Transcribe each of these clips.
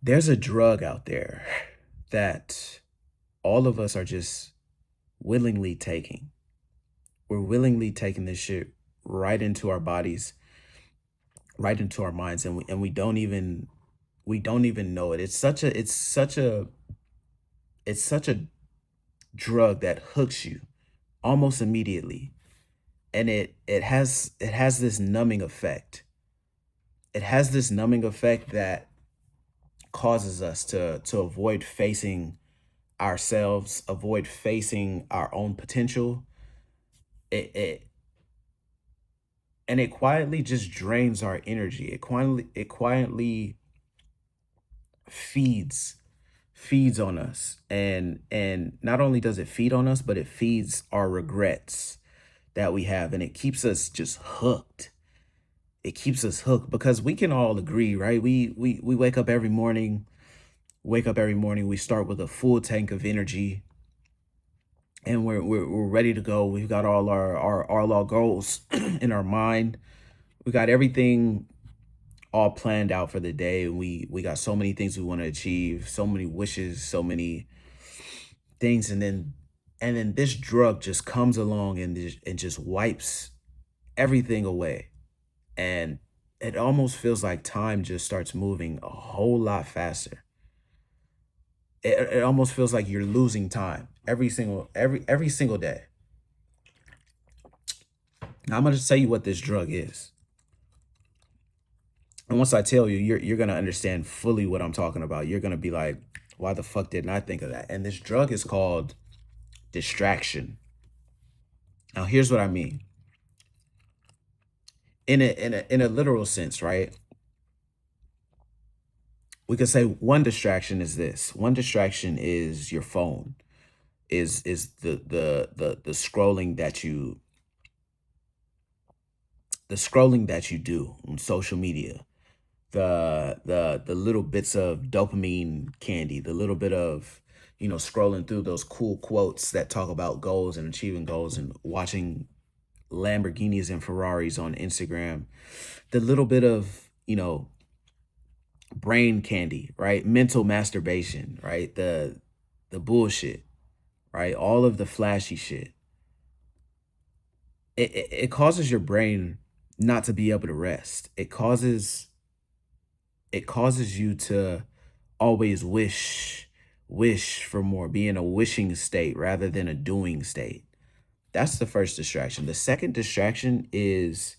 There's a drug out there that all of us are just willingly taking. We're willingly taking this shit right into our bodies, right into our minds, and we don't even know it. It's such a drug that hooks you almost immediately, and it has this numbing effect. It has this numbing effect that causes us to avoid facing ourselves, avoid facing our own potential. It and it quietly just drains our energy. It quietly feeds feeds on us, and not only does it feed on us, but it feeds our regrets that we have, and it keeps us just hooked. It keeps us hooked because we can all agree, right? We wake up every morning, we start with a full tank of energy, and we're ready to go. We've got all our goals in our mind. We got everything all planned out for the day, and we got so many things we want to achieve, so many wishes, so many things, and then this drug just comes along and just wipes everything away, and it almost feels like time just starts moving a whole lot faster. It almost feels like you're losing time every single day. Now I'm gonna tell you what this drug is, and once I tell you, you're gonna understand fully what I'm talking about. You're gonna be like, "Why the fuck didn't I think of that?" And this drug is called distraction. Now, here's what I mean. In a literal sense, right? We could say one distraction is this. One distraction is your phone, is the scrolling that you do on social media, the little bits of dopamine candy, the little bit of scrolling through those cool quotes that talk about goals and achieving goals, and watching Lamborghinis and Ferraris on Instagram, the little bit of brain candy, right? Mental masturbation, right? The bullshit, right? All of the flashy shit. It causes your brain not to be able to rest. It causes you to always wish for more, be in a wishing state rather than a doing state. That's the first distraction. The second distraction is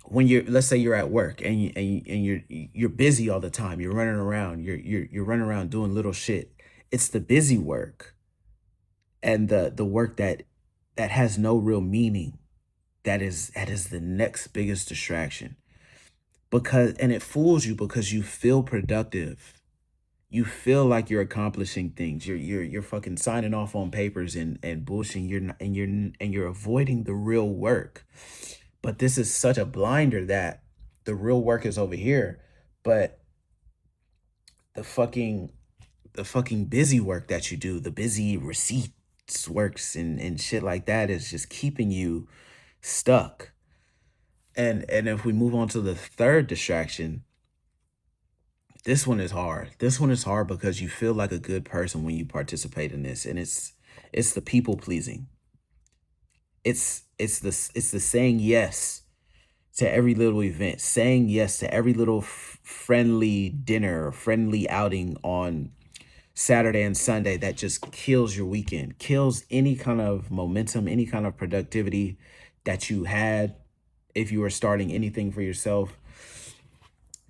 when let's say you're at work, and you're busy all the time. You're running around. You're running around doing little shit. It's the busy work, and the work that has no real meaning, that is the next biggest distraction. And it fools you because you feel productive. You feel like you're accomplishing things. You're fucking signing off on papers and bullshit. You're not, and you're avoiding the real work. But this is such a blinder that the real work is over here, but the fucking the fucking busy work that you do, the busy receipts works and shit like that, is just keeping you stuck. And if we move on to the third distraction, this one is hard. This one is hard because you feel like a good person when you participate in this, and it's the people pleasing. It's the saying yes to every little event, saying yes to every little friendly dinner or friendly outing on Saturday and Sunday that just kills your weekend, kills any kind of momentum, any kind of productivity that you had if you were starting anything for yourself.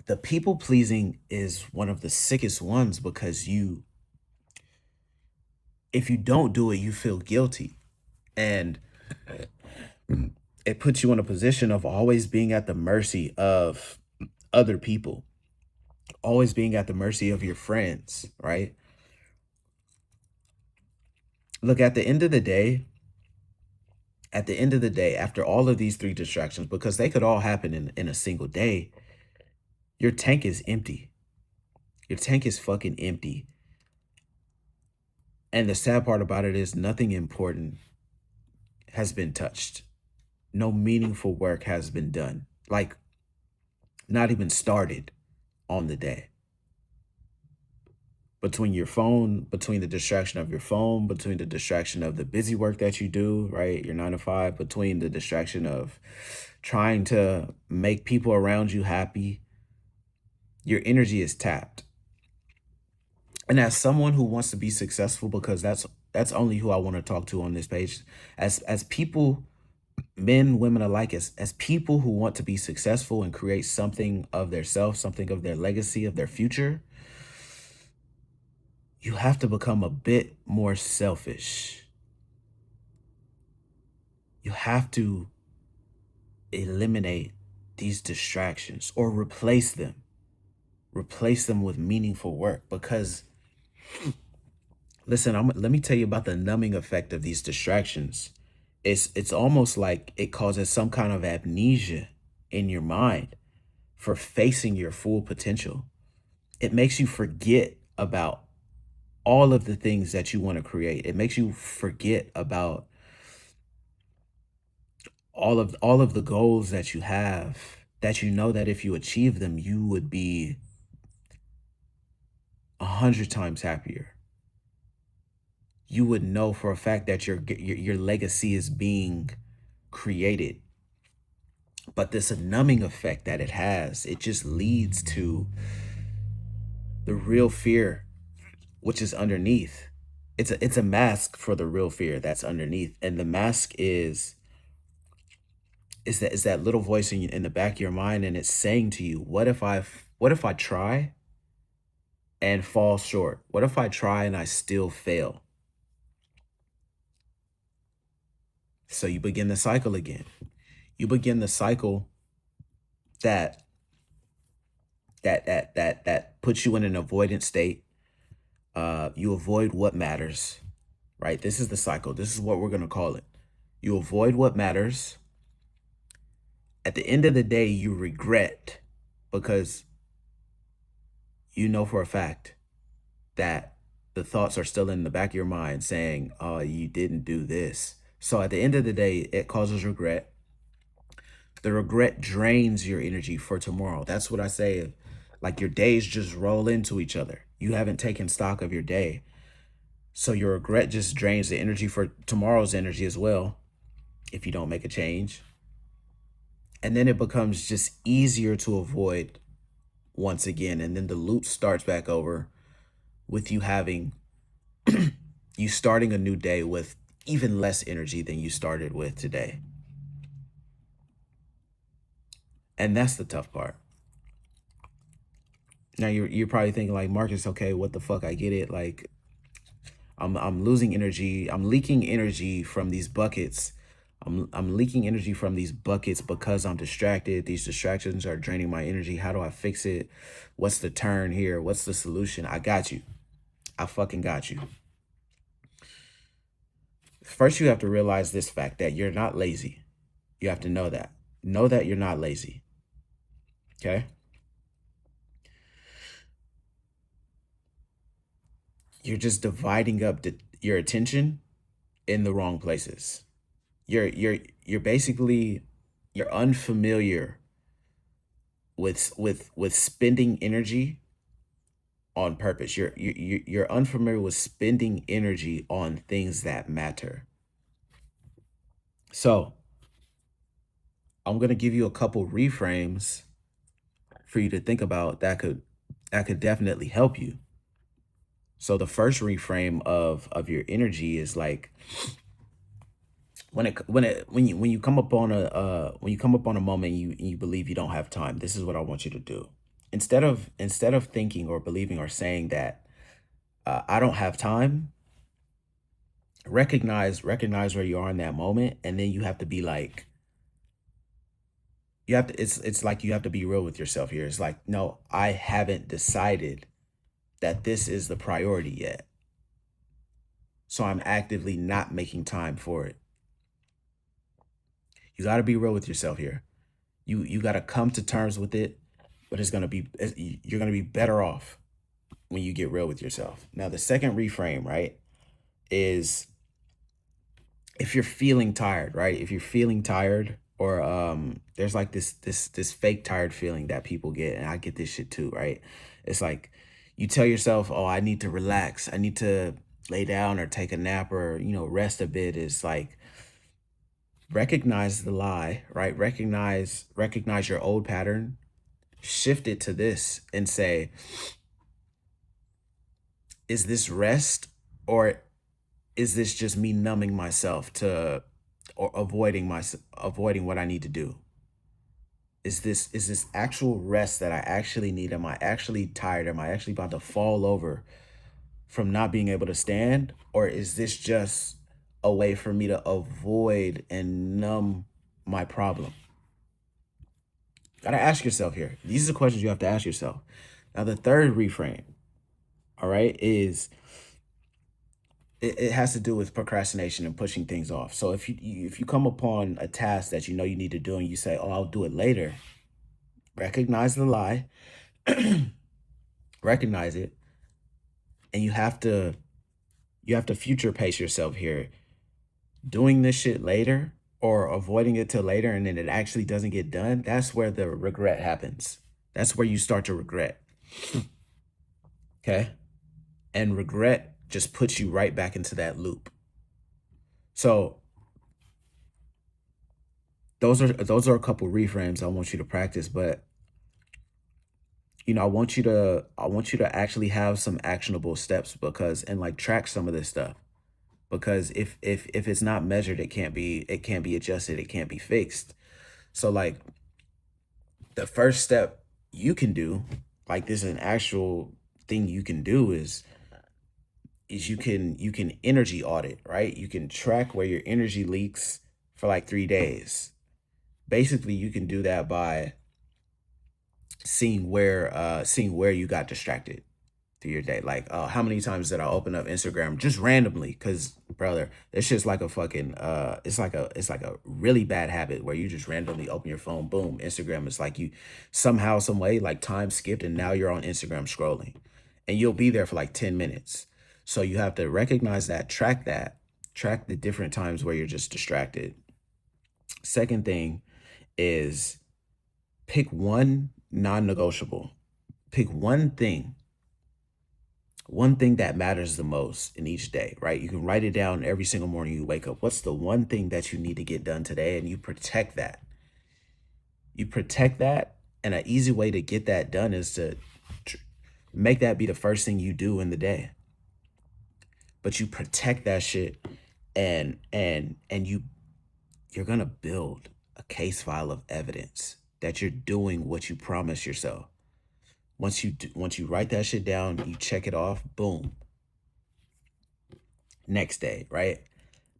The people pleasing is one of the sickest ones because if you don't do it, you feel guilty. And it puts you in a position of always being at the mercy of other people, always being at the mercy of your friends, right? Look, at the end of the day, after all of these three distractions, because they could all happen in a single day, your tank is empty. Your tank is fucking empty. And the sad part about it is nothing important has been touched. No meaningful work has been done. Like, not even started. on the day. Between your phone, between the distraction of your phone, between the distraction of the busy work that you do, right? Your 9 to 5, between the distraction of trying to make people around you happy, your energy is tapped. And as someone who wants to be successful, because that's only who I want to talk to on this page, as people, men, women alike, as people who want to be successful and create something of their self, something of their legacy, of their future, you have to become a bit more selfish. You have to eliminate these distractions or replace them with meaningful work. Because listen, let me tell you about the numbing effect of these distractions. It's almost like it causes some kind of amnesia in your mind for facing your full potential. It makes you forget about all of the things that you want to create. It makes you forget about all of the goals that you have, that you know that if you achieve them, you would be 100 times happier. You would know for a fact that your legacy is being created. But this numbing effect that it has, it just leads to the real fear, which is underneath. It's a mask for the real fear that's underneath. And the mask is that little voice in the back of your mind, and it's saying to you, what if I try and fall short? What if I try and I still fail? So you begin the cycle again. You begin the cycle that that puts you in an avoidant state. You avoid what matters, right? This is the cycle. This is what we're gonna call it. You avoid what matters. At the end of the day, you regret because you know for a fact that the thoughts are still in the back of your mind saying, "Oh, you didn't do this." So at the end of the day, it causes regret. The regret drains your energy for tomorrow. That's what I say. Like your days just roll into each other. You haven't taken stock of your day. So your regret just drains the energy for tomorrow's energy as well, if you don't make a change. And then it becomes just easier to avoid once again. And then the loop starts back over with you starting a new day with even less energy than you started with today. And that's the tough part. Now you're probably thinking like, Marcus, okay, what the fuck? I get it. Like I'm losing energy. I'm leaking energy from these buckets. I'm leaking energy from these buckets because I'm distracted. These distractions are draining my energy. How do I fix it? What's the turn here? What's the solution? I got you. I fucking got you. First, you have to realize this fact that you're not lazy. You have to know that. Know that you're not lazy. Okay? You're just dividing up your attention in the wrong places. You're basically you're unfamiliar with spending energy on purpose. You're unfamiliar with spending energy on things that matter. So I'm gonna give you a couple reframes for you to think about that could definitely help you. So the first reframe of your energy is like when you come up on a moment you believe you don't have time. This is what I want you to do. Instead of thinking or believing or saying that I don't have time, recognize where you are in that moment, and then you have to be like you have to it's like you have to be real with yourself here. It's like, no, I haven't decided that this is the priority yet. So I'm actively not making time for it. You got to be real with yourself here. You got to come to terms with it, but you're going to be better off when you get real with yourself. Now, the second reframe, right, is if you're feeling tired, right? If you're feeling tired, Or there's like this fake tired feeling that people get, and I get this shit too, right? It's like you tell yourself, oh, I need to relax, I need to lay down or take a nap or, rest a bit. Is like, recognize the lie, right? Recognize your old pattern, shift it to this and say, is this rest, or is this just me numbing myself to, or avoiding what I need to do? Is this actual rest that I actually need? Am I actually tired? Am I actually about to fall over from not being able to stand? Or is this just a way for me to avoid and numb my problem? Gotta ask yourself here. These are the questions you have to ask yourself. Now, the third reframe, all right, is it has to do with procrastination and pushing things off. So if you come upon a task that you know you need to do and you say, "Oh, I'll do it later," recognize the lie, recognize it, and you have to future pace yourself here. Doing this shit later or avoiding it till later and then it actually doesn't get done, that's where the regret happens. That's where you start to regret. Okay? And regret just puts you right back into that loop. So those are a couple reframes I want you to practice, but I want you to actually have some actionable steps, because and like track some of this stuff, because if it's not measured, it can't be adjusted, it can't be fixed. So like, the first step you can do, like this is an actual thing you can do, is you can energy audit, right? You can track where your energy leaks for like 3 days. Basically, you can do that by seeing where you got distracted through your day. Like, how many times did I open up Instagram just randomly? Because, brother, it's just like a fucking it's like a really bad habit where you just randomly open your phone, boom, Instagram. It's like you somehow, some way, like time skipped, and now you're on Instagram scrolling, and you'll be there for like 10 minutes. So you have to recognize that, track the different times where you're just distracted. Second thing is, pick one non-negotiable. Pick one thing that matters the most in each day, right? You can write it down every single morning you wake up. What's the one thing that you need to get done today? And you protect that. You protect that. And an easy way to get that done is to tr- make that be the first thing you do in the day. But you protect that shit, and you're gonna build a case file of evidence that you're doing what you promised yourself. Once you write that shit down, you check it off, boom. Next day, right?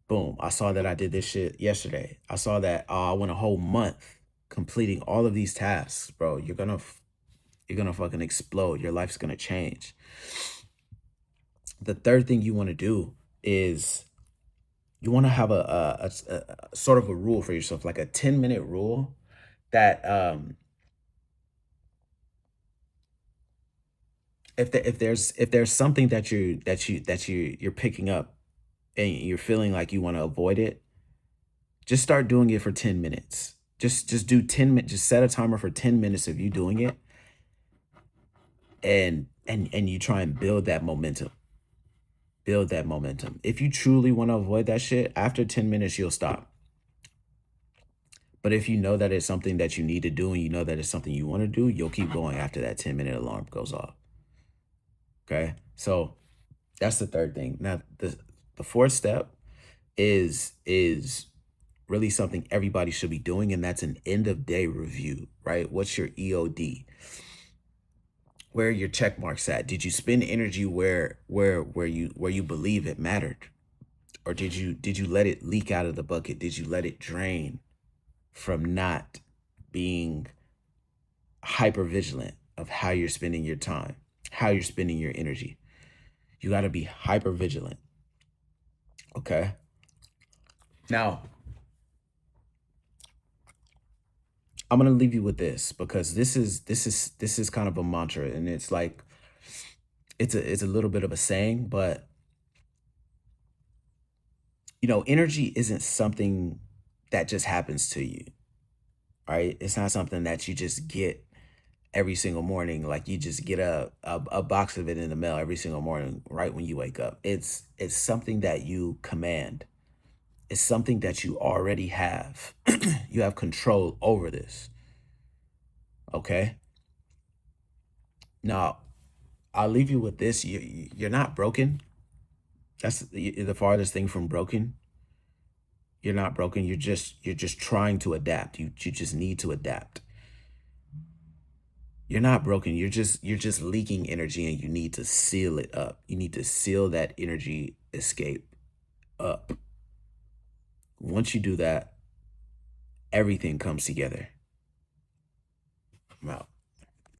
Boom. I saw that I did this shit yesterday. I saw that I went a whole month completing all of these tasks, bro. You're gonna fucking explode. Your life's gonna change. The third thing you want to do is you want to have a sort of a rule for yourself, like a 10-minute rule that if there's something that you're picking up and you're feeling like you want to avoid it, just start doing it for 10 minutes. Just do 10 minutes, just set a timer for 10 minutes of you doing it, and you try and build that momentum. Build that momentum. If you truly want to avoid that shit, after 10 minutes you'll stop. But if you know that it's something that you need to do and you know that it's something you want to do, you'll keep going after that 10-minute alarm goes off. Okay? So that's the third thing. Now the fourth step is really something everybody should be doing, and that's an end of day review, right? What's your EOD? Where are your check marks at? Did you spend energy where you believe it mattered? Or did you let it leak out of the bucket? Did you let it drain from not being hyper vigilant of how you're spending your time, how you're spending your energy? You got to be hyper vigilant. Okay? Now, I'm going to leave you with this, because this is kind of a mantra, and it's like it's a little bit of a saying, but energy isn't something that just happens to you. right? It's not something that you just get every single morning. Like you just get a box of it in the mail every single morning, right when you wake up. It's something that you command. It's something that you already have. You have control over this. Okay. Now, I'll leave you with this. You're not broken. That's the farthest thing from broken. You're not broken. You're just trying to adapt. You just need to adapt. You're not broken. You're just leaking energy and you need to seal it up. You need to seal that energy escape up. Once you do that, everything comes together. I'm out.